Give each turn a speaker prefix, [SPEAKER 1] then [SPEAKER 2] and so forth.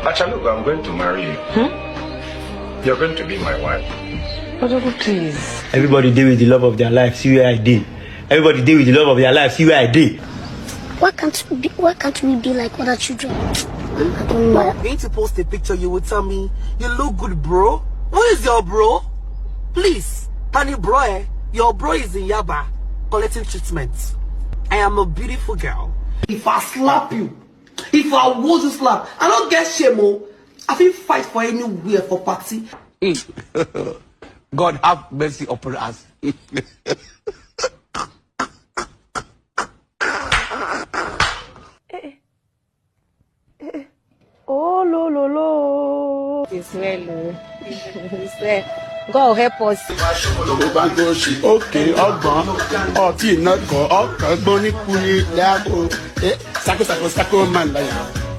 [SPEAKER 1] Achalugo, I'm going to marry you. You're going to be my wife.
[SPEAKER 2] Odogu, please.
[SPEAKER 3] Everybody deal with the love of their life. See where I did. Everybody deal with the love of their life. See where I did.
[SPEAKER 4] Why can't we be like other children? I don't know.
[SPEAKER 5] I'm going to post a picture. You will tell me you look good, bro. Who is your bro? Please, Tani bro, your bro is in Yaba collecting treatment. I am a beautiful girl. If I slap you, if I was to slap, I don't get shame. I will fight for anywhere for party.
[SPEAKER 6] God have mercy upon us.
[SPEAKER 2] Oh, lo.
[SPEAKER 7] It's well, it's well. God help us.
[SPEAKER 6] Okay, Sako man.